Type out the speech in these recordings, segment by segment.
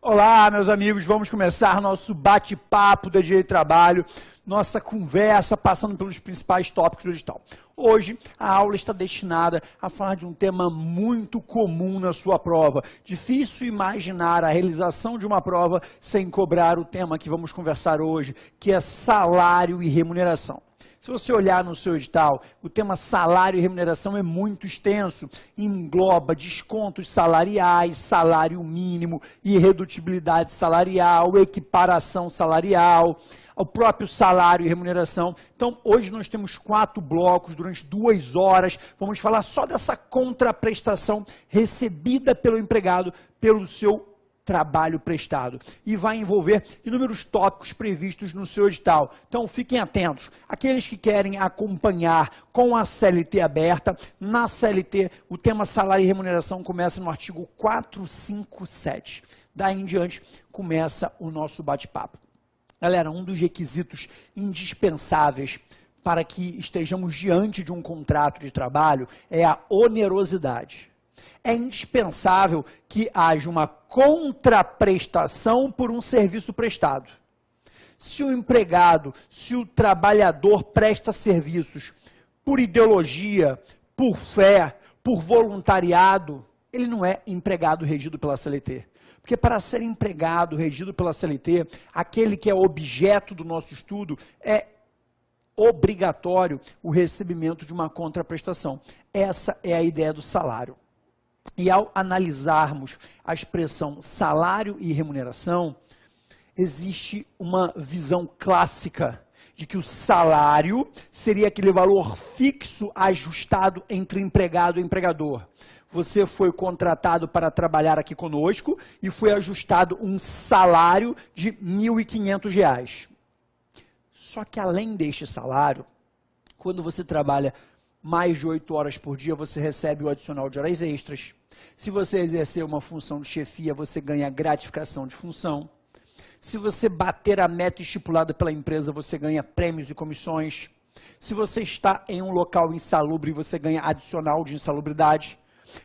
Olá, meus amigos, vamos começar nosso bate-papo da Direito do Trabalho, nossa conversa passando pelos principais tópicos do edital. Hoje, a aula está destinada a falar de um tema muito comum na sua prova. Difícil imaginar a realização de uma prova sem cobrar o tema que vamos conversar hoje, que é salário e remuneração. Se você olhar no seu edital, o tema salário e remuneração é muito extenso, engloba descontos salariais, salário mínimo, irredutibilidade salarial, equiparação salarial, o próprio salário e remuneração. Então, hoje nós temos 4 blocos, durante 2 horas, vamos falar só dessa contraprestação recebida pelo empregado pelo seu trabalho prestado, e vai envolver inúmeros tópicos previstos no seu edital. Então, fiquem atentos. Aqueles que querem acompanhar com a CLT aberta, na CLT, o tema salário e remuneração começa no artigo 457. Daí em diante, começa o nosso bate-papo. Galera, um dos requisitos indispensáveis para que estejamos diante de um contrato de trabalho é a onerosidade. É indispensável que haja uma contraprestação por um serviço prestado. Se o empregado, se o trabalhador presta serviços por ideologia, por fé, por voluntariado, ele não é empregado regido pela CLT. Porque para ser empregado regido pela CLT, aquele que é objeto do nosso estudo é obrigatório o recebimento de uma contraprestação. Essa é a ideia do salário. E ao analisarmos a expressão salário e remuneração, existe uma visão clássica de que o salário seria aquele valor fixo ajustado entre empregado e empregador. Você foi contratado para trabalhar aqui conosco e foi ajustado um salário de R$ 1.500. Só que além deste salário, quando você trabalha mais de 8 horas por dia, você recebe o adicional de horas extras. Se você exercer uma função de chefia, você ganha gratificação de função. Se você bater a meta estipulada pela empresa, você ganha prêmios e comissões. Se você está em um local insalubre, você ganha adicional de insalubridade.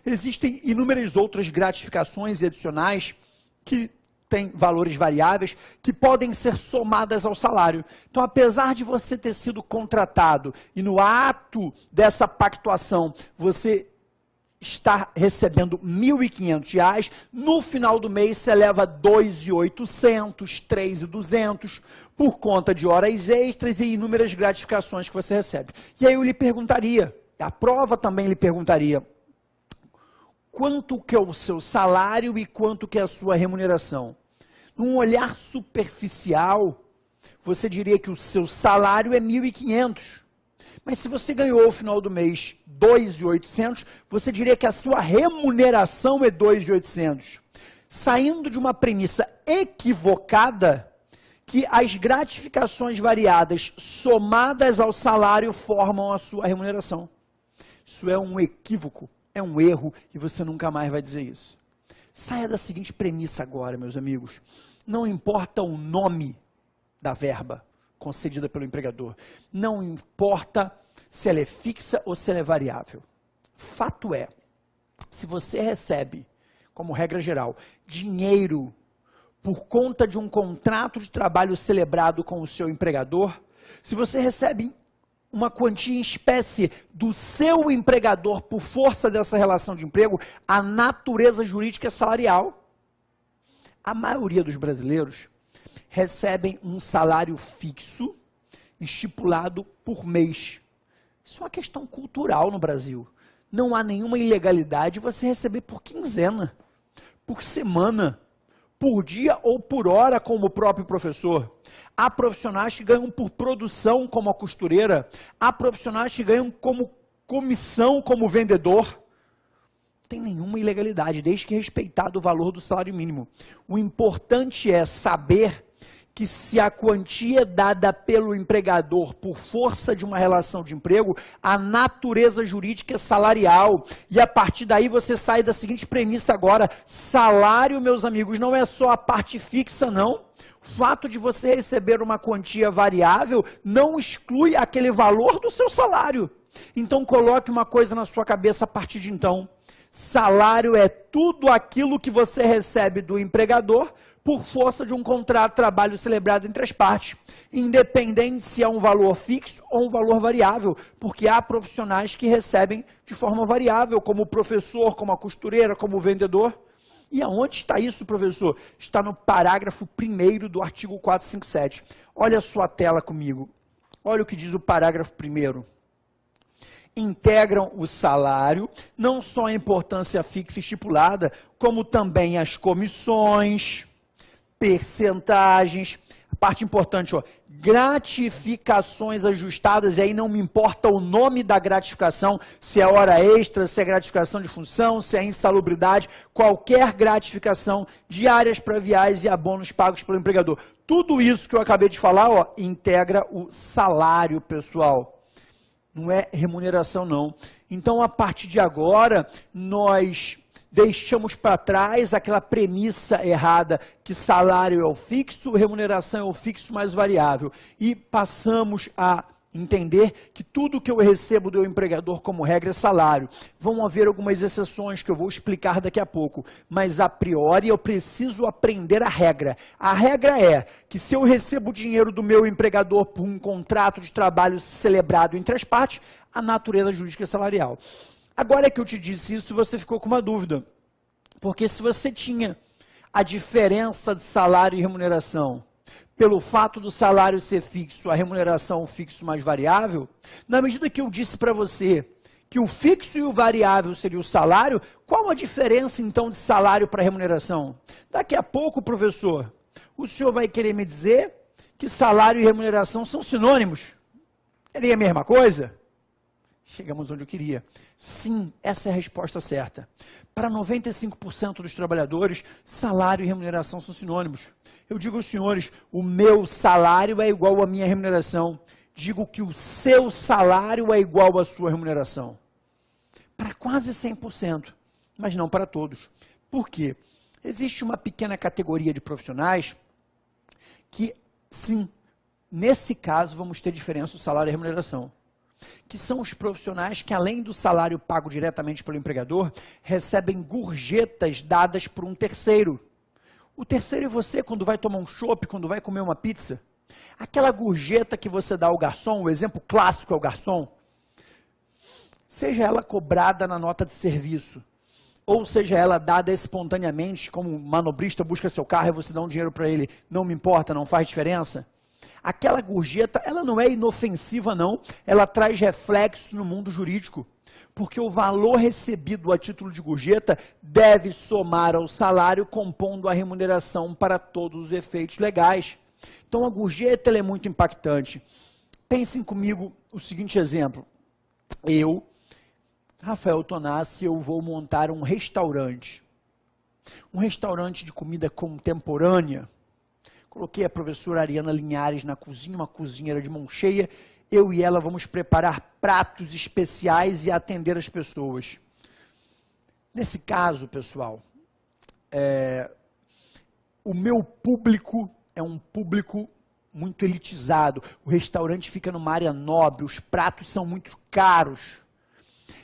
Existem inúmeras outras gratificações adicionais que têm valores variáveis que podem ser somadas ao salário. Então, apesar de você ter sido contratado e no ato dessa pactuação você está recebendo R$ 1.500, no final do mês você leva R$ 2.800, R$ 3.200, por conta de horas extras e inúmeras gratificações que você recebe. E aí eu lhe perguntaria, a prova também lhe perguntaria, quanto que é o seu salário e quanto que é a sua remuneração? Num olhar superficial, você diria que o seu salário é R$ 1.500. Mas se você ganhou ao final do mês R$ 2.800, você diria que a sua remuneração é R$ 2.800. Saindo de uma premissa equivocada, que as gratificações variadas somadas ao salário formam a sua remuneração. Isso é um equívoco, é um erro e você nunca mais vai dizer isso. Saia da seguinte premissa agora, meus amigos. Não importa o nome da verba concedida pelo empregador. Não importa se ela é fixa ou se ela é variável. Fato é, se você recebe, como regra geral, dinheiro por conta de um contrato de trabalho celebrado com o seu empregador, se você recebe uma quantia em espécie do seu empregador por força dessa relação de emprego, a natureza jurídica é salarial. A maioria dos brasileiros recebem um salário fixo estipulado por mês. Isso é uma questão cultural no Brasil. Não há nenhuma ilegalidade você receber por quinzena, por semana, por dia ou por hora, como o próprio professor. Há profissionais que ganham por produção, como a costureira. Há profissionais que ganham como comissão, como vendedor. Não tem nenhuma ilegalidade, desde que respeitado o valor do salário mínimo. O importante é saber que se a quantia é dada pelo empregador por força de uma relação de emprego, a natureza jurídica é salarial. E a partir daí você sai da seguinte premissa agora, salário, meus amigos, não é só a parte fixa, não. O fato de você receber uma quantia variável não exclui aquele valor do seu salário. Então coloque uma coisa na sua cabeça a partir de então. Salário é tudo aquilo que você recebe do empregador por força de um contrato de trabalho celebrado entre as partes, independente se é um valor fixo ou um valor variável, porque há profissionais que recebem de forma variável, como o professor, como a costureira, como o vendedor. E aonde está isso, professor? Está no parágrafo 1º do artigo 457. Olha a sua tela comigo. Olha o que diz o parágrafo 1º. Integram o salário, não só a importância fixa estipulada, como também as comissões, percentagens, a parte importante, ó, gratificações ajustadas, e aí não me importa o nome da gratificação, se é hora extra, se é gratificação de função, se é insalubridade, qualquer gratificação, diárias previais e abonos pagos pelo empregador. Tudo isso que eu acabei de falar, ó, integra o salário, pessoal. Não é remuneração, não. Então, a partir de agora, nós deixamos para trás aquela premissa errada que salário é o fixo, remuneração é o fixo mais variável. E passamos a entender que tudo que eu recebo do empregador como regra é salário. Vão haver algumas exceções que eu vou explicar daqui a pouco, mas a priori eu preciso aprender a regra. A regra é que se eu recebo dinheiro do meu empregador por um contrato de trabalho celebrado entre as partes, a natureza jurídica é salarial. Agora que eu te disse isso, você ficou com uma dúvida. Porque se você tinha a diferença de salário e remuneração, pelo fato do salário ser fixo, a remuneração fixo mais variável, na medida que eu disse para você que o fixo e o variável seria o salário, qual a diferença então de salário para remuneração? Daqui a pouco, professor, o senhor vai querer me dizer que salário e remuneração são sinônimos. Seria a mesma coisa? Chegamos onde eu queria. Sim, essa é a resposta certa. Para 95% dos trabalhadores, salário e remuneração são sinônimos. Eu digo aos senhores, o meu salário é igual à minha remuneração. Digo que o seu salário é igual à sua remuneração. Para quase 100%, mas não para todos. Por quê? Existe uma pequena categoria de profissionais que, sim, nesse caso, vamos ter diferença do salário e remuneração. Que são os profissionais que, além do salário pago diretamente pelo empregador, recebem gorjetas dadas por um terceiro. O terceiro é você quando vai tomar um chopp, quando vai comer uma pizza. Aquela gorjeta que você dá ao garçom, o exemplo clássico é o garçom, seja ela cobrada na nota de serviço, ou seja ela dada espontaneamente, como um manobrista busca seu carro e você dá um dinheiro para ele, não me importa, não faz diferença. Aquela gorjeta, ela não é inofensiva não, ela traz reflexo no mundo jurídico, porque o valor recebido a título de gorjeta deve somar ao salário, compondo a remuneração para todos os efeitos legais. Então a gorjeta ela é muito impactante. Pensem comigo o seguinte exemplo, eu, Rafael Tonassi, eu vou montar um restaurante de comida contemporânea. Coloquei a professora Ariana Linhares na cozinha, uma cozinheira de mão cheia. Eu e ela vamos preparar pratos especiais e atender as pessoas. Nesse caso, pessoal, o meu público é um público muito elitizado. O restaurante fica numa área nobre, os pratos são muito caros.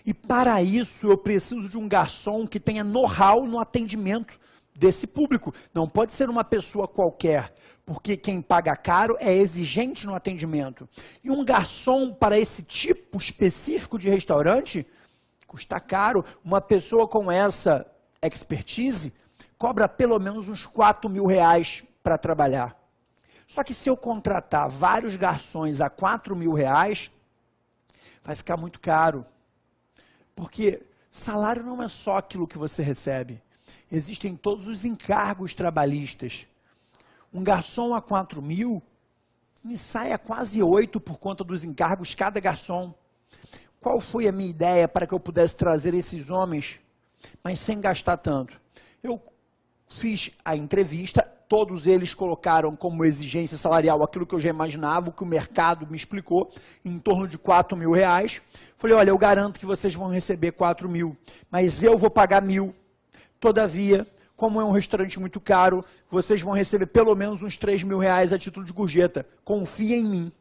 E para isso eu preciso de um garçom que tenha know-how no atendimento desse público. Não pode ser uma pessoa qualquer, porque quem paga caro é exigente no atendimento. E um garçom para esse tipo específico de restaurante custa caro. Uma pessoa com essa expertise cobra pelo menos uns R$4.000 para trabalhar. Só que se eu contratar vários garçons a R$4.000, vai ficar muito caro. Porque salário não é só aquilo que você recebe. Existem todos os encargos trabalhistas. Um garçom a 4.000, me sai a quase 8 por conta dos encargos cada garçom. Qual foi a minha ideia para que eu pudesse trazer esses homens, mas sem gastar tanto? Eu fiz a entrevista, todos eles colocaram como exigência salarial aquilo que eu já imaginava, o que o mercado me explicou, em torno de R$4.000. Falei, olha, eu garanto que vocês vão receber 4.000, mas eu vou pagar 1.000. Todavia, como é um restaurante muito caro, vocês vão receber pelo menos uns R$3.000 a título de gorjeta. Confia em mim.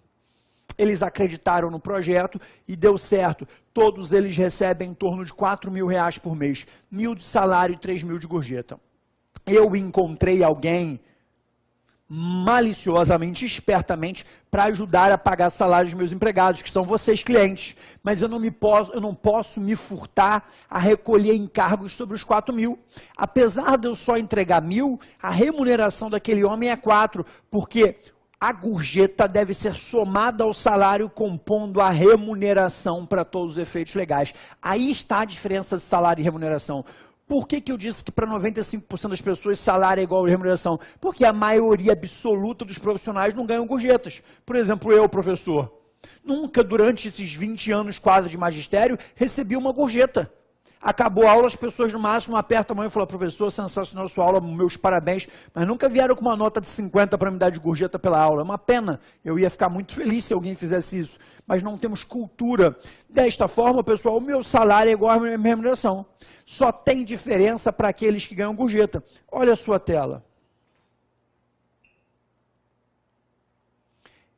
Eles acreditaram no projeto e deu certo. Todos eles recebem em torno de R$4.000 por mês. 1.000 de salário e 3.000 de gorjeta. eu encontrei alguém maliciosamente, espertamente, para ajudar a pagar salários dos meus empregados, que são vocês, clientes. Mas eu não posso me furtar a recolher encargos sobre os 4 mil. Apesar de eu só entregar 1.000, a remuneração daquele homem é 4, porque a gorjeta deve ser somada ao salário, compondo a remuneração para todos os efeitos legais. Aí está a diferença de salário e remuneração. Por que eu disse que para 95% das pessoas salário é igual a remuneração? Porque a maioria absoluta dos profissionais não ganham gorjetas. Por exemplo, eu, professor, nunca durante esses 20 anos quase de magistério recebi uma gorjeta. Acabou a aula, as pessoas no máximo apertam a mão e falam: professor, sensacional sua aula, meus parabéns, mas nunca vieram com uma nota de 50 para me dar de gorjeta pela aula. É uma pena, eu ia ficar muito feliz se alguém fizesse isso, mas não temos cultura. Desta forma, pessoal, o meu salário é igual à minha remuneração. Só tem diferença para aqueles que ganham gorjeta. Olha a sua tela.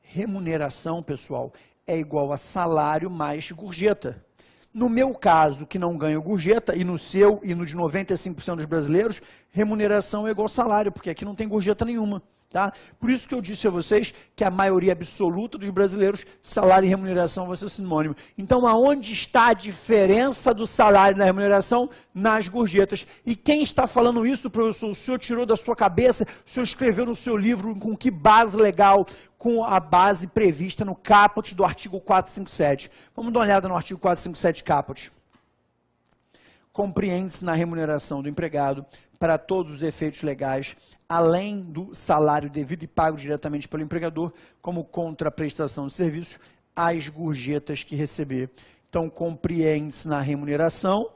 Remuneração, pessoal, é igual a salário mais gorjeta. No meu caso, que não ganho gorjeta, e no seu e no de 95% dos brasileiros, remuneração é igual salário, porque aqui não tem gorjeta nenhuma. Tá? Por isso que eu disse a vocês que a maioria absoluta dos brasileiros, salário e remuneração vai ser sinônimo. Então, aonde está a diferença do salário e da remuneração? Nas gorjetas. E quem está falando isso, professor? O senhor tirou da sua cabeça? O senhor escreveu no seu livro com que base legal? Com a base prevista no caput do artigo 457. Vamos dar uma olhada no artigo 457 caput. Compreende-se na remuneração do empregado, para todos os efeitos legais, além do salário devido e pago diretamente pelo empregador, como contraprestação de serviços, as gorjetas que receber. Então, compreende-se na remuneração,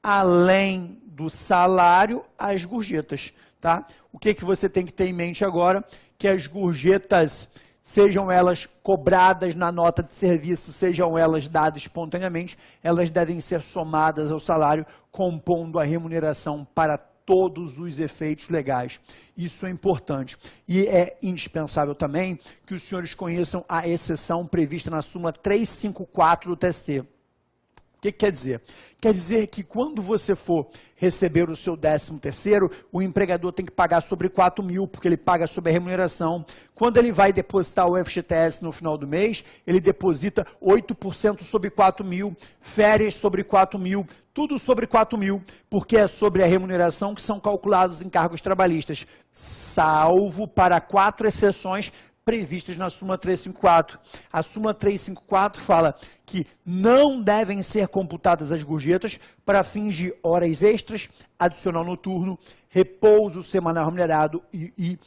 além do salário, as gorjetas. Tá? O que você tem que ter em mente agora? Que as gorjetas, sejam elas cobradas na nota de serviço, sejam elas dadas espontaneamente, elas devem ser somadas ao salário, compondo a remuneração para todos os efeitos legais. Isso é importante. E é indispensável também que os senhores conheçam a exceção prevista na súmula 354 do TST. O que quer dizer? Quer dizer que quando você for receber o seu 13º, o empregador tem que pagar sobre 4 mil, porque ele paga sobre a remuneração. Quando ele vai depositar o FGTS no final do mês, ele deposita 8% sobre 4 mil, férias sobre 4 mil, tudo sobre 4 mil, porque é sobre a remuneração que são calculados os encargos trabalhistas, salvo para 4 exceções previstas na súmula 354. A súmula 354 fala que não devem ser computadas as gorjetas para fins de horas extras, adicional noturno, repouso semanal remunerado e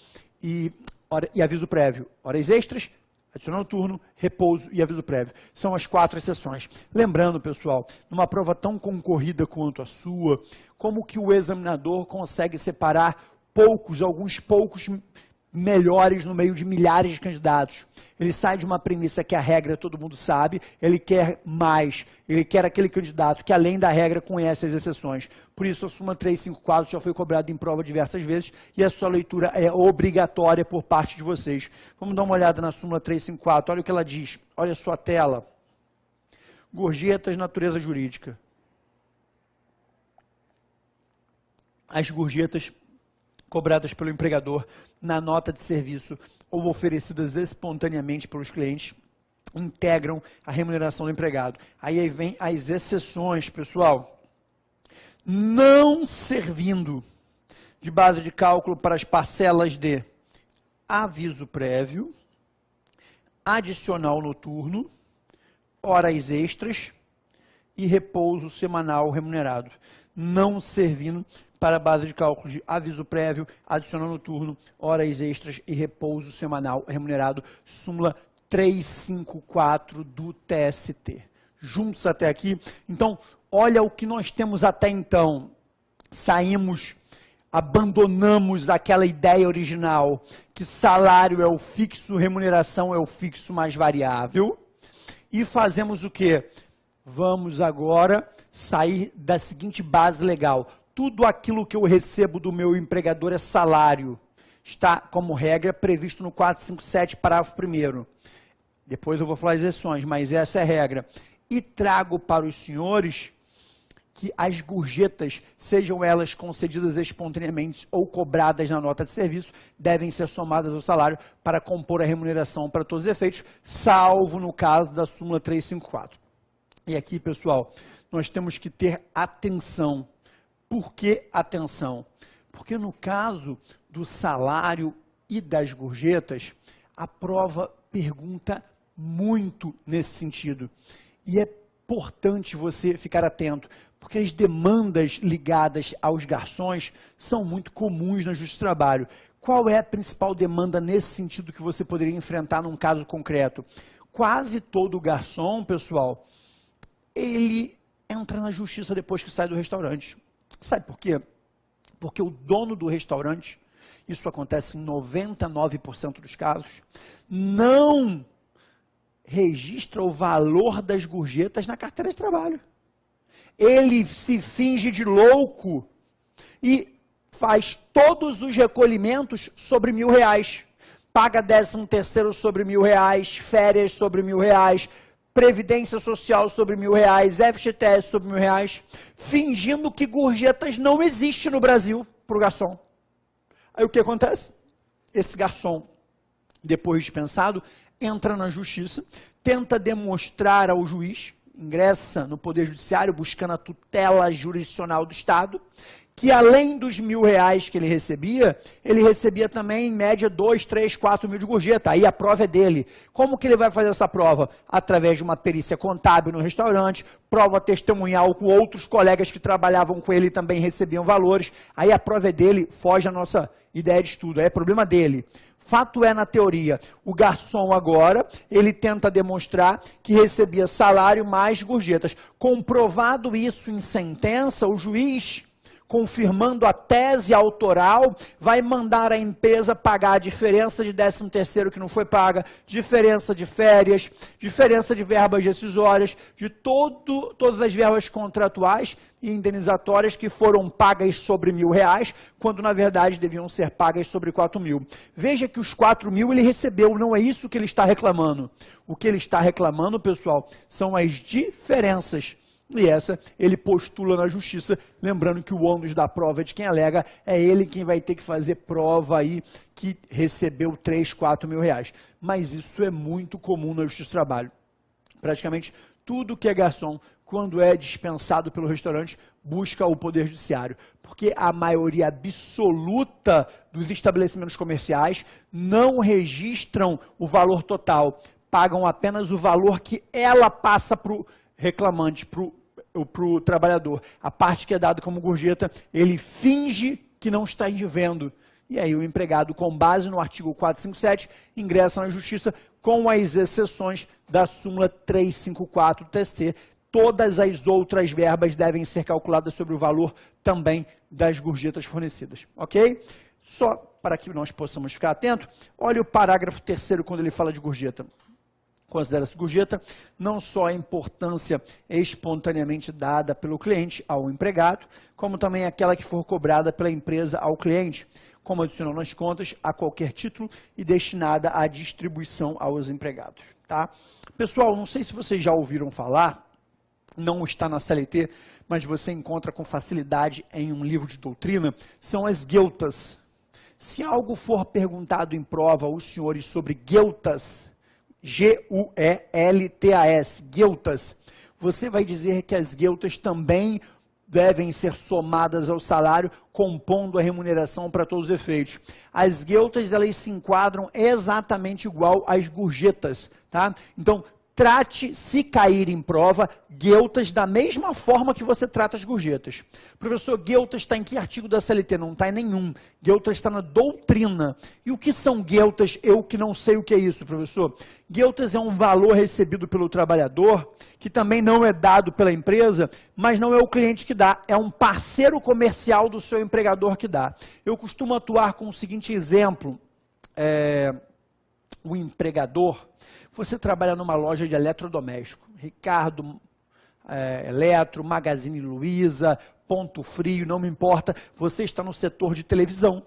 aviso prévio. Horas extras, adicional noturno, repouso e aviso prévio. São as 4 exceções. Lembrando, pessoal, numa prova tão concorrida quanto a sua, como que o examinador consegue separar alguns poucos melhores no meio de milhares de candidatos? Ele sai de uma premissa que a regra todo mundo sabe, ele quer mais, ele quer aquele candidato que além da regra conhece as exceções. Por isso a súmula 354 já foi cobrada em prova diversas vezes e a sua leitura é obrigatória por parte de vocês. Vamos dar uma olhada na súmula 354, olha o que ela diz, olha a sua tela. Gorjetas, natureza jurídica. As gorjetas cobradas pelo empregador na nota de serviço ou oferecidas espontaneamente pelos clientes, integram a remuneração do empregado. Aí vem as exceções, pessoal. Não servindo de base de cálculo para as parcelas de aviso prévio, adicional noturno, horas extras e repouso semanal remunerado. Não servindo para a base de cálculo de aviso prévio, adicional noturno, horas extras e repouso semanal remunerado, súmula 354 do TST. Juntos até aqui? Então, olha o que nós temos até então. Abandonamos aquela ideia original, que salário é o fixo, remuneração é o fixo mais variável, e fazemos o quê? Vamos agora sair da seguinte base legal. Tudo aquilo que eu recebo do meu empregador é salário. Está, como regra, previsto no 457, parágrafo 1º. Depois eu vou falar as exceções, mas essa é a regra. E trago para os senhores que as gorjetas, sejam elas concedidas espontaneamente ou cobradas na nota de serviço, devem ser somadas ao salário para compor a remuneração para todos os efeitos, salvo no caso da súmula 354. E aqui, pessoal, nós temos que ter atenção. Por que atenção? Porque no caso do salário e das gorjetas, a prova pergunta muito nesse sentido. E é importante você ficar atento, porque as demandas ligadas aos garçons são muito comuns na Justiça do Trabalho. Qual é a principal demanda nesse sentido que você poderia enfrentar num caso concreto? Quase todo garçom, pessoal, ele entra na justiça depois que sai do restaurante. Sabe por quê? Porque o dono do restaurante, isso acontece em 99% dos casos, não registra o valor das gorjetas na carteira de trabalho. Ele se finge de louco e faz todos os recolhimentos sobre R$1.000. Paga 13º sobre R$1.000, férias sobre R$1.000, Previdência Social sobre R$1.000, FGTS sobre R$1.000, fingindo que gorjetas não existe no Brasil para o garçom. Aí o que acontece? Esse garçom, depois dispensado, entra na justiça, tenta demonstrar ao juiz, ingressa no Poder Judiciário buscando a tutela jurisdicional do Estado, que além dos R$1.000 que ele recebia também em média 2, 3, 4 mil de gorjeta. Aí a prova é dele. Como que ele vai fazer essa prova? Através de uma perícia contábil no restaurante, prova testemunhal com outros colegas que trabalhavam com ele e também recebiam valores. Aí a prova é dele, foge a nossa ideia de estudo, é problema dele. Fato é, na teoria, o garçom agora, ele tenta demonstrar que recebia salário mais gorjetas. Comprovado isso em sentença, o juiz, confirmando a tese autoral, vai mandar a empresa pagar a diferença de 13º que não foi paga, diferença de férias, diferença de verbas decisórias, de todas as verbas contratuais e indenizatórias que foram pagas sobre R$1.000, quando na verdade deviam ser pagas sobre R$4.000. Veja que os R$4.000 ele recebeu, não é isso que ele está reclamando. O que ele está reclamando, pessoal, são as diferenças. E essa ele postula na justiça, lembrando que o ônus da prova é de quem alega, é ele quem vai ter que fazer prova aí que recebeu 3, 4 mil reais. Mas isso é muito comum na Justiça do Trabalho. Praticamente tudo que é garçom, quando é dispensado pelo restaurante, busca o Poder Judiciário. Porque a maioria absoluta dos estabelecimentos comerciais não registram o valor total, pagam apenas o valor que ela passa para o reclamante, para o trabalhador. A parte que é dada como gorjeta, ele finge que não está devendo. E aí o empregado, com base no artigo 457, ingressa na justiça com as exceções da súmula 354 do TST. Todas as outras verbas devem ser calculadas sobre o valor também das gorjetas fornecidas. Ok? Só para que nós possamos ficar atentos, olha o parágrafo 3º quando ele fala de gorjeta. Considera-se gorjeta não só a importância espontaneamente dada pelo cliente ao empregado, como também aquela que for cobrada pela empresa ao cliente, como adicional nas contas a qualquer título e destinada à distribuição aos empregados. Tá? Pessoal, não sei se vocês já ouviram falar, não está na CLT, mas você encontra com facilidade em um livro de doutrina, são as gueltas. Se algo for perguntado em prova aos senhores sobre gueltas, G-U-E-L-T-A-S, gueltas, você vai dizer que as gueltas também devem ser somadas ao salário, compondo a remuneração para todos os efeitos. As gueltas, elas se enquadram exatamente igual às gorjetas, tá? Então, trate, se cair em prova, gueltas da mesma forma que você trata as gorjetas. Professor, gueltas está em que artigo da CLT? Não está em nenhum. Gueltas está na doutrina. E o que são gueltas? Eu que não sei o que é isso, professor. Gueltas é um valor recebido pelo trabalhador, que também não é dado pela empresa, mas não é o cliente que dá, é um parceiro comercial do seu empregador que dá. Eu costumo atuar com o seguinte exemplo, o empregador, você trabalha numa loja de eletrodoméstico, Ricardo Eletro, Magazine Luiza, Ponto Frio, não me importa, você está no setor de televisão.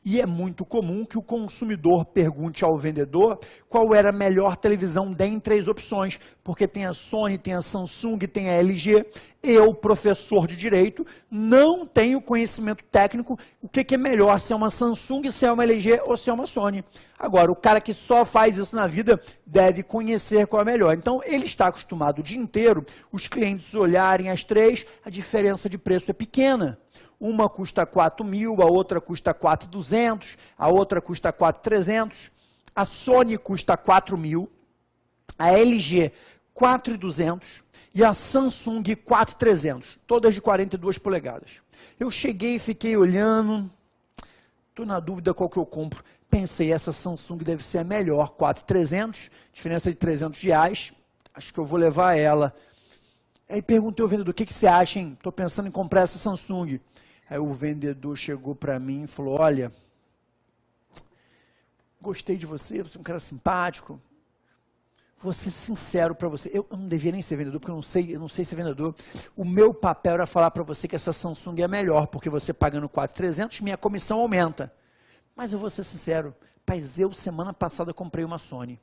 E é muito comum que o consumidor pergunte ao vendedor qual era a melhor televisão dentre as opções, porque tem a Sony, tem a Samsung, tem a LG. Eu, professor de direito, não tenho conhecimento técnico o que é melhor, se é uma Samsung, se é uma LG ou se é uma Sony. Agora, o cara que só faz isso na vida deve conhecer qual é melhor. Então, ele está acostumado o dia inteiro, os clientes olharem as três, a diferença de preço é pequena. Uma custa 4.000, a outra custa 4.200, a outra custa 4.300, a Sony custa 4.000, a LG 4.200 e a Samsung 4.300, todas de 42 polegadas. Eu cheguei e fiquei olhando, estou na dúvida qual que eu compro. Pensei, essa Samsung deve ser a melhor, 4.300, diferença de R$300, acho que eu vou levar ela. Aí perguntei ao vendedor, o que você acha, hein? Estou pensando em comprar essa Samsung. Aí o vendedor chegou para mim e falou, olha, gostei de você é um cara simpático, vou ser sincero para você, eu não devia nem ser vendedor, porque eu não sei ser vendedor, o meu papel era falar para você que essa Samsung é melhor, porque você pagando 4.300, minha comissão aumenta. Mas eu vou ser sincero, mas eu semana passada comprei uma Sony.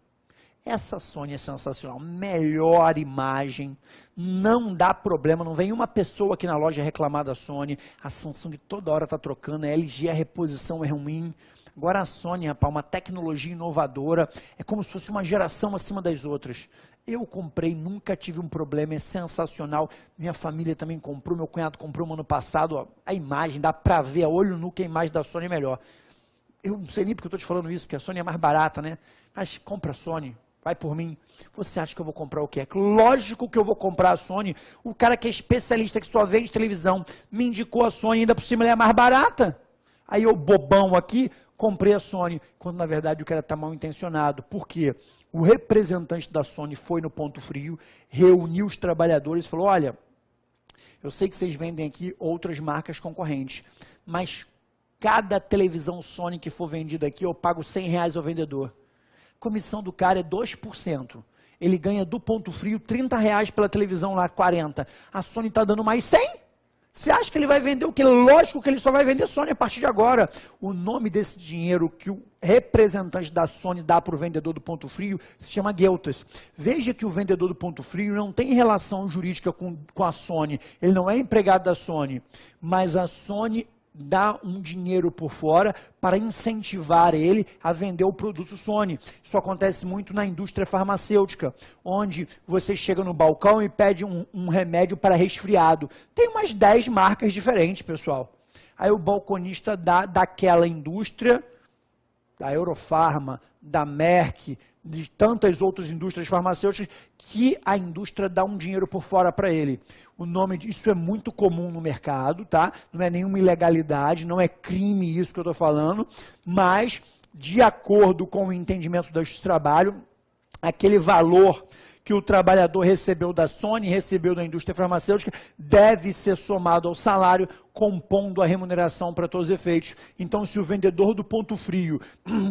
Essa Sony é sensacional, melhor imagem, não dá problema, não vem uma pessoa aqui na loja reclamar da Sony, a Samsung toda hora está trocando, a LG, a reposição é ruim, agora a Sony, rapaz, uma tecnologia inovadora, é como se fosse uma geração acima das outras. Eu comprei, nunca tive um problema, é sensacional, minha família também comprou, meu cunhado comprou no ano passado, ó, a imagem, dá para ver a olho nu que a imagem da Sony é melhor. Eu não sei nem porque eu estou te falando isso, porque a Sony é mais barata, né? Mas compra a Sony. Vai por mim. Você acha que eu vou comprar o quê? Lógico que eu vou comprar a Sony. O cara que é especialista, que só vende televisão, me indicou a Sony, ainda por cima ela é mais barata. Aí eu, bobão aqui, comprei a Sony, quando na verdade o cara está mal intencionado. Por quê? O representante da Sony foi no Ponto Frio, reuniu os trabalhadores e falou, olha, eu sei que vocês vendem aqui outras marcas concorrentes, mas cada televisão Sony que for vendida aqui, eu pago R$100 ao vendedor. A comissão do cara é 2%. Ele ganha do Ponto Frio R$30 pela televisão lá, 40. A Sony está dando mais 100? Você acha que ele vai vender o quê? Lógico que ele só vai vender Sony a partir de agora. O nome desse dinheiro que o representante da Sony dá para o vendedor do Ponto Frio se chama gueltas. Veja que o vendedor do Ponto Frio não tem relação jurídica com a Sony. Ele não é empregado da Sony. Mas a Sony dá um dinheiro por fora para incentivar ele a vender o produto Sony. Isso acontece muito na indústria farmacêutica, onde você chega no balcão e pede um remédio para resfriado. Tem umas 10 marcas diferentes, pessoal. Aí o balconista daquela indústria, da Eurofarma, da Merck, de tantas outras indústrias farmacêuticas, que a indústria dá um dinheiro por fora para ele. O nome disso é muito comum no mercado, tá? Não é nenhuma ilegalidade, não é crime isso que eu estou falando, mas, de acordo com o entendimento da Justiça do Trabalho, aquele valor que o trabalhador recebeu da Sony, recebeu da indústria farmacêutica, deve ser somado ao salário, compondo a remuneração para todos os efeitos. Então, se o vendedor do Ponto Frio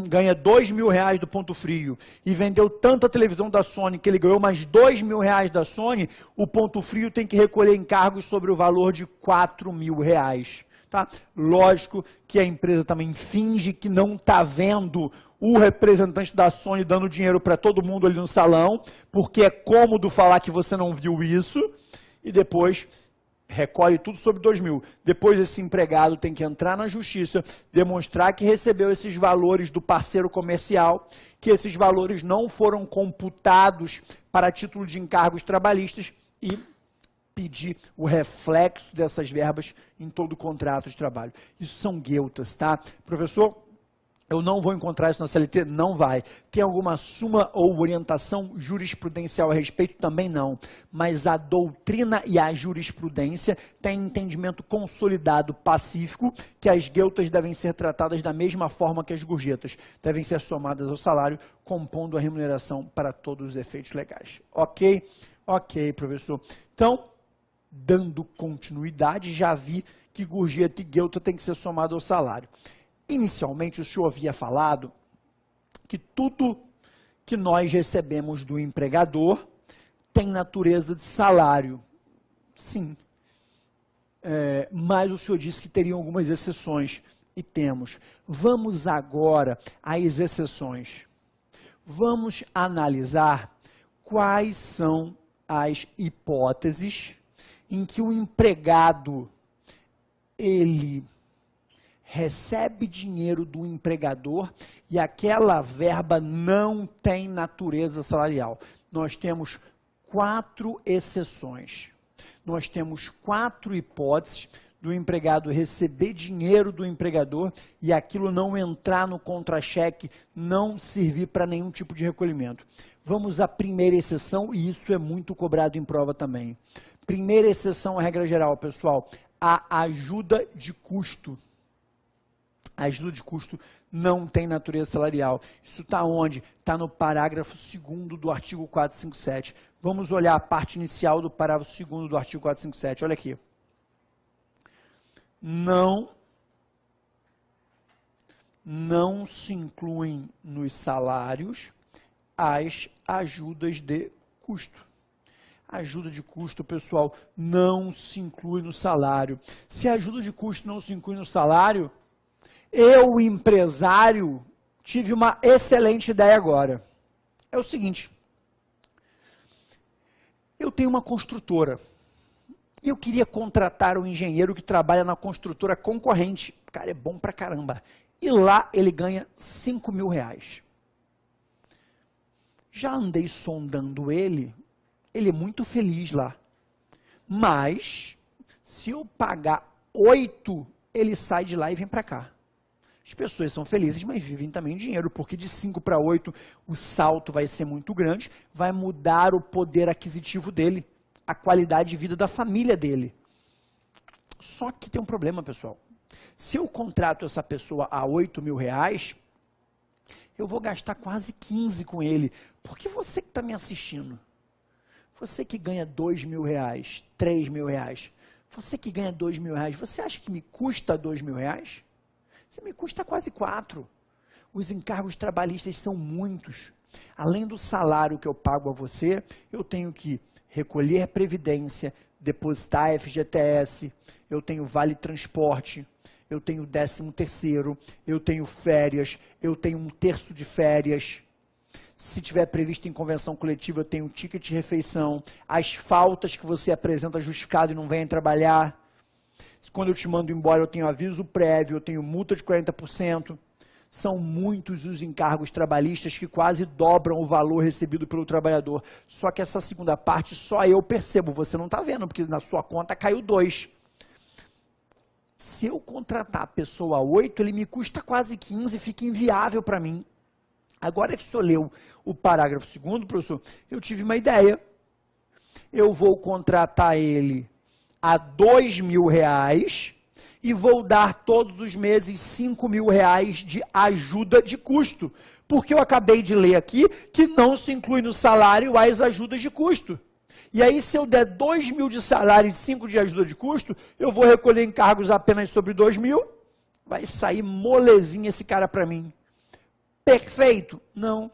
ganha R$2.000 do Ponto Frio e vendeu tanta televisão da Sony que ele ganhou mais R$2.000 da Sony, o Ponto Frio tem que recolher encargos sobre o valor de R$4.000. Tá? Lógico que a empresa também finge que não está vendo o representante da Sony dando dinheiro para todo mundo ali no salão, porque é cômodo falar que você não viu isso, e depois recolhe tudo sobre 2.000. Depois esse empregado tem que entrar na justiça, demonstrar que recebeu esses valores do parceiro comercial, que esses valores não foram computados para título de encargos trabalhistas e pedir o reflexo dessas verbas em todo o contrato de trabalho. Isso são gueltas, tá? Professor, eu não vou encontrar isso na CLT? Não vai. Tem alguma súmula ou orientação jurisprudencial a respeito? Também não. Mas a doutrina e a jurisprudência têm entendimento consolidado pacífico que as gueltas devem ser tratadas da mesma forma que as gorjetas. Devem ser somadas ao salário, compondo a remuneração para todos os efeitos legais. Ok? Ok, professor. Então, dando continuidade, já vi que gorjeta e guelta tem que ser somado ao salário. Inicialmente, o senhor havia falado que tudo que nós recebemos do empregador tem natureza de salário. Sim. Mas o senhor disse que teriam algumas exceções. e temos. Vamos agora às exceções. Vamos analisar quais são as hipóteses em que o empregado ele recebe dinheiro do empregador e aquela verba não tem natureza salarial. Nós temos 4 exceções. Nós temos 4 hipóteses do empregado receber dinheiro do empregador e aquilo não entrar no contra-cheque, não servir para nenhum tipo de recolhimento. Vamos à primeira exceção, e isso é muito cobrado em prova também. Primeira exceção, a regra geral, pessoal, a ajuda de custo. A ajuda de custo não tem natureza salarial. Isso está onde? Está no parágrafo 2º do artigo 457. Vamos olhar a parte inicial do parágrafo 2º do artigo 457. Olha aqui. Não se incluem nos salários as ajudas de custo. Ajuda de custo, pessoal, não se inclui no salário. Se a ajuda de custo não se inclui no salário, eu, empresário, tive uma excelente ideia agora. É o seguinte, eu tenho uma construtora e eu queria contratar um engenheiro que trabalha na construtora concorrente. O cara é bom pra caramba. E lá ele ganha 5 mil reais. Já andei sondando ele é muito feliz lá. Mas, se eu pagar 8, ele sai de lá e vem para cá. As pessoas são felizes, mas vivem também dinheiro, porque de 5 para 8 o salto vai ser muito grande, vai mudar o poder aquisitivo dele, a qualidade de vida da família dele. Só que tem um problema, pessoal. Se eu contrato essa pessoa a 8 mil reais, eu vou gastar quase 15 com ele. Porque você que está me assistindo, você que ganha 2 mil reais, 3 mil reais, você que ganha 2 mil reais, você acha que me custa 2 mil reais? Você me custa quase 4. Os encargos trabalhistas são muitos. Além do salário que eu pago a você, eu tenho que recolher previdência, depositar FGTS, eu tenho vale transporte, eu tenho 13º, eu tenho férias, eu tenho 1/3 de férias. Se tiver previsto em convenção coletiva, eu tenho ticket de refeição, as faltas que você apresenta justificado e não vem trabalhar. Quando eu te mando embora, eu tenho aviso prévio, eu tenho multa de 40%. São muitos os encargos trabalhistas que quase dobram o valor recebido pelo trabalhador. Só que essa segunda parte só eu percebo, você não está vendo, porque na sua conta caiu 2. Se eu contratar a pessoa a 8, ele me custa quase 15, fica inviável para mim. Agora que o senhor leu o parágrafo 2º, professor, eu tive uma ideia. Eu vou contratar ele a 2 mil reais e vou dar todos os meses 5 mil reais de ajuda de custo. Porque eu acabei de ler aqui que não se inclui no salário as ajudas de custo. E aí, se eu der 2 mil de salário e 5 de ajuda de custo, eu vou recolher encargos apenas sobre 2 mil, vai sair molezinha esse cara para mim. Perfeito? Não.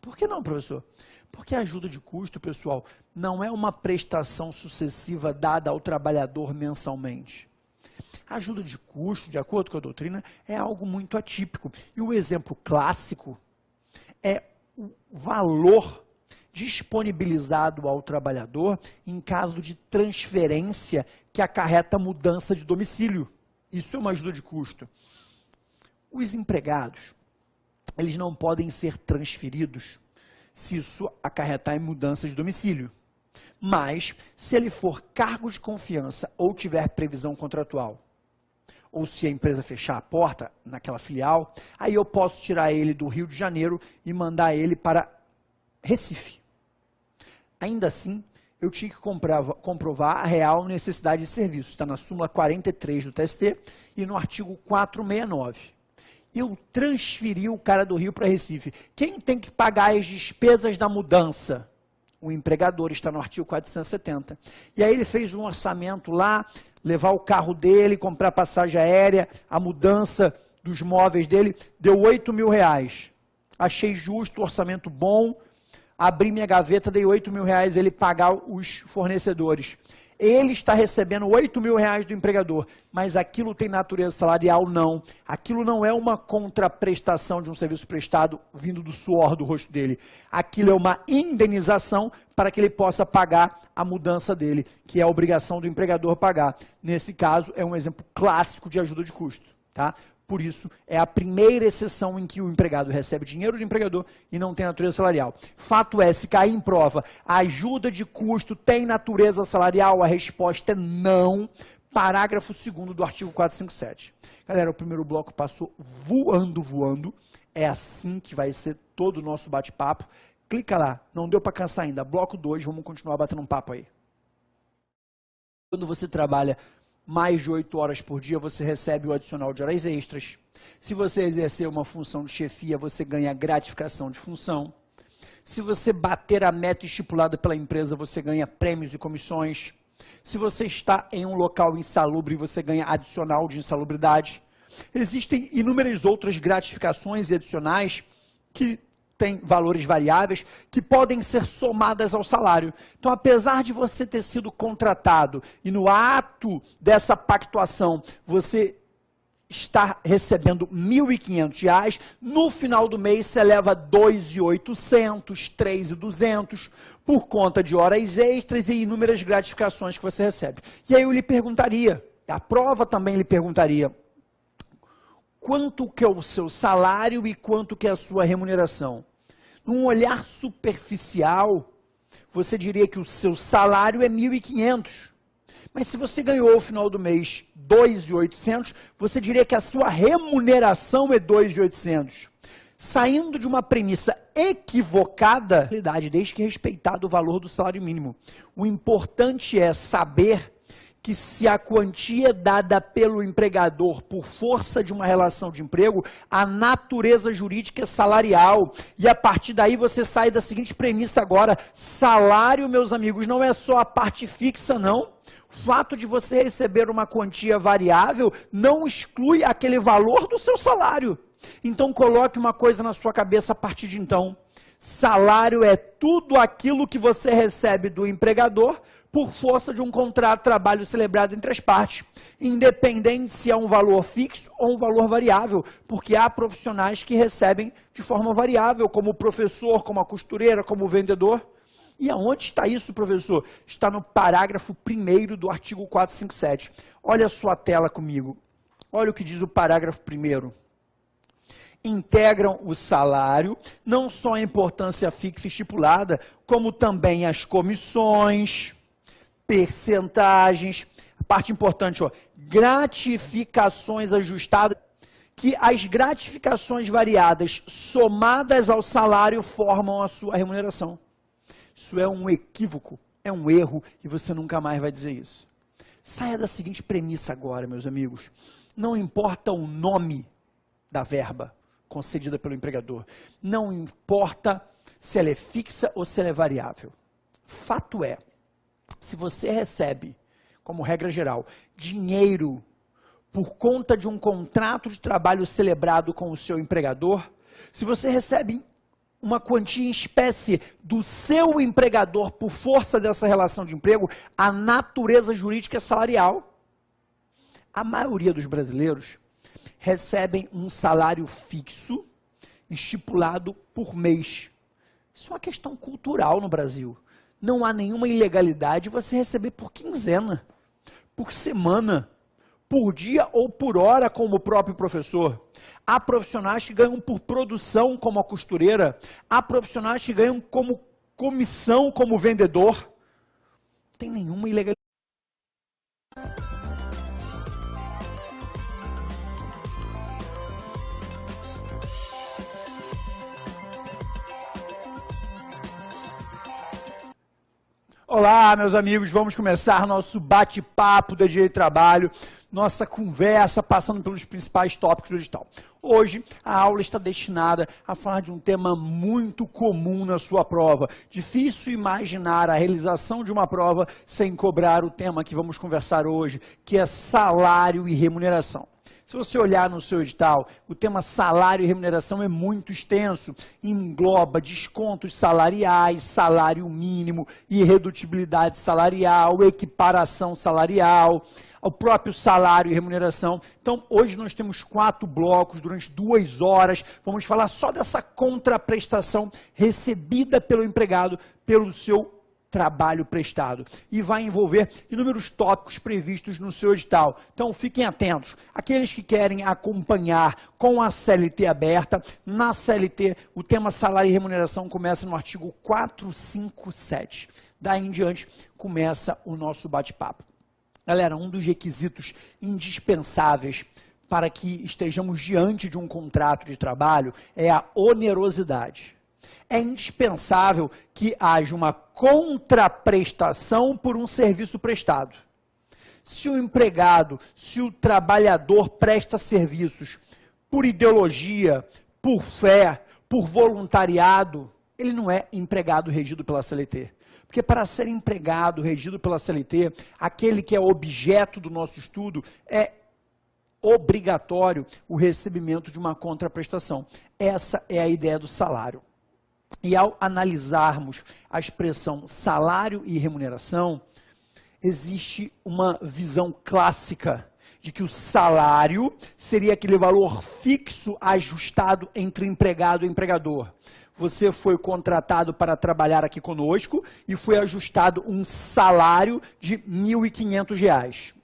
Por que não, professor? Porque a ajuda de custo, pessoal, não é uma prestação sucessiva dada ao trabalhador mensalmente. A ajuda de custo, de acordo com a doutrina, é algo muito atípico. E o exemplo clássico é o valor disponibilizado ao trabalhador em caso de transferência que acarreta mudança de domicílio. Isso é uma ajuda de custo. Os empregados, eles não podem ser transferidos se isso acarretar em mudança de domicílio. Mas, se ele for cargo de confiança ou tiver previsão contratual, ou se a empresa fechar a porta naquela filial, aí eu posso tirar ele do Rio de Janeiro e mandar ele para Recife. Ainda assim, eu tinha que comprovar a real necessidade de serviço. Está na súmula 43 do TST e no artigo 469. Eu transferi o cara do Rio para Recife. Quem tem que pagar as despesas da mudança? O empregador, está no artigo 470. E aí ele fez um orçamento lá, levar o carro dele, comprar passagem aérea, a mudança dos móveis dele, deu 8 mil reais. Achei justo, orçamento bom, abri minha gaveta, dei 8 mil reais ele pagar os fornecedores. Ele está recebendo R$8.000 do empregador, mas aquilo tem natureza salarial? Não. Aquilo não é uma contraprestação de um serviço prestado vindo do suor do rosto dele. Aquilo é uma indenização para que ele possa pagar a mudança dele, que é a obrigação do empregador pagar. Nesse caso, é um exemplo clássico de ajuda de custo, tá? Por isso, é a primeira exceção em que o empregado recebe dinheiro do empregador e não tem natureza salarial. Fato é, se cair em prova, a ajuda de custo tem natureza salarial? A resposta é não. Parágrafo 2º do artigo 457. Galera, o primeiro bloco passou voando. É assim que vai ser todo o nosso bate-papo. Clica lá, não deu para cansar ainda. Bloco 2, vamos continuar batendo um papo aí. Quando você trabalha mais de 8 horas por dia, você recebe o adicional de horas extras. Se você exercer uma função de chefia, você ganha gratificação de função. Se você bater a meta estipulada pela empresa, você ganha prêmios e comissões. Se você está em um local insalubre, você ganha adicional de insalubridade. Existem inúmeras outras gratificações e adicionais que tem valores variáveis que podem ser somadas ao salário. Então, apesar de você ter sido contratado e no ato dessa pactuação você está recebendo R$1.500, no final do mês você leva R$2.800, R$3.200 por conta de horas extras e inúmeras gratificações que você recebe. E aí eu lhe perguntaria, a prova também lhe perguntaria, quanto que é o seu salário e quanto que é a sua remuneração? Num olhar superficial, você diria que o seu salário é R$1.500. Mas se você ganhou no final do mês R$2.800, você diria que a sua remuneração é R$2.800. Saindo de uma premissa equivocada, desde que respeitado o valor do salário mínimo. O importante é saber que se a quantia dada pelo empregador por força de uma relação de emprego, a natureza jurídica é salarial. E a partir daí você sai da seguinte premissa agora, salário, meus amigos, não é só a parte fixa, não. O fato de você receber uma quantia variável não exclui aquele valor do seu salário. Então coloque uma coisa na sua cabeça a partir de então. Salário é tudo aquilo que você recebe do empregador por força de um contrato de trabalho celebrado entre as partes, independente se é um valor fixo ou um valor variável, porque há profissionais que recebem de forma variável, como o professor, como a costureira, como o vendedor. E aonde está isso, professor? Está no parágrafo 1º do artigo 457. Olha a sua tela comigo. Olha o que diz o parágrafo 1º. Integram o salário, não só a importância fixa estipulada, como também as comissões, percentagens, a parte importante, ó, gratificações ajustadas, que as gratificações variadas somadas ao salário formam a sua remuneração. Isso é um equívoco, é um erro e você nunca mais vai dizer isso. Saia da seguinte premissa agora, meus amigos. Não importa o nome da verba concedida pelo empregador. Não importa se ela é fixa ou se ela é variável. Fato é, se você recebe, como regra geral, dinheiro por conta de um contrato de trabalho celebrado com o seu empregador, se você recebe uma quantia em espécie do seu empregador por força dessa relação de emprego, a natureza jurídica é salarial. A maioria dos brasileiros recebem um salário fixo estipulado por mês. Isso é uma questão cultural no Brasil. Não há nenhuma ilegalidade você receber por quinzena, por semana, por dia ou por hora, como o próprio professor. Há profissionais que ganham por produção, como a costureira. Há profissionais que ganham como comissão, como vendedor. Não tem nenhuma ilegalidade. Olá, meus amigos, vamos começar nosso bate-papo da Direito do Trabalho, nossa conversa passando pelos principais tópicos do edital. Hoje, a aula está destinada a falar de um tema muito comum na sua prova. Difícil imaginar a realização de uma prova sem cobrar o tema que vamos conversar hoje, que é salário e remuneração. Se você olhar no seu edital, o tema salário e remuneração é muito extenso, engloba descontos salariais, salário mínimo, irredutibilidade salarial, equiparação salarial, o próprio salário e remuneração. Então, hoje nós temos 4 blocos, durante 2 horas, vamos falar só dessa contraprestação recebida pelo empregado pelo seu trabalho prestado. E vai envolver inúmeros tópicos previstos no seu edital. Então, fiquem atentos. Aqueles que querem acompanhar com a CLT aberta, na CLT, o tema salário e remuneração começa no artigo 457. Daí em diante, começa o nosso bate-papo. Galera, um dos requisitos indispensáveis para que estejamos diante de um contrato de trabalho é a onerosidade. É indispensável que haja uma contraprestação por um serviço prestado. Se o empregado, se o trabalhador presta serviços por ideologia, por fé, por voluntariado, ele não é empregado regido pela CLT. Porque para ser empregado regido pela CLT, aquele que é objeto do nosso estudo, é obrigatório o recebimento de uma contraprestação. Essa é a ideia do salário. E ao analisarmos a expressão salário e remuneração, existe uma visão clássica de que o salário seria aquele valor fixo ajustado entre empregado e empregador. Você foi contratado para trabalhar aqui conosco e foi ajustado um salário de R$ 1.500.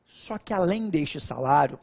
Só que além deste salário,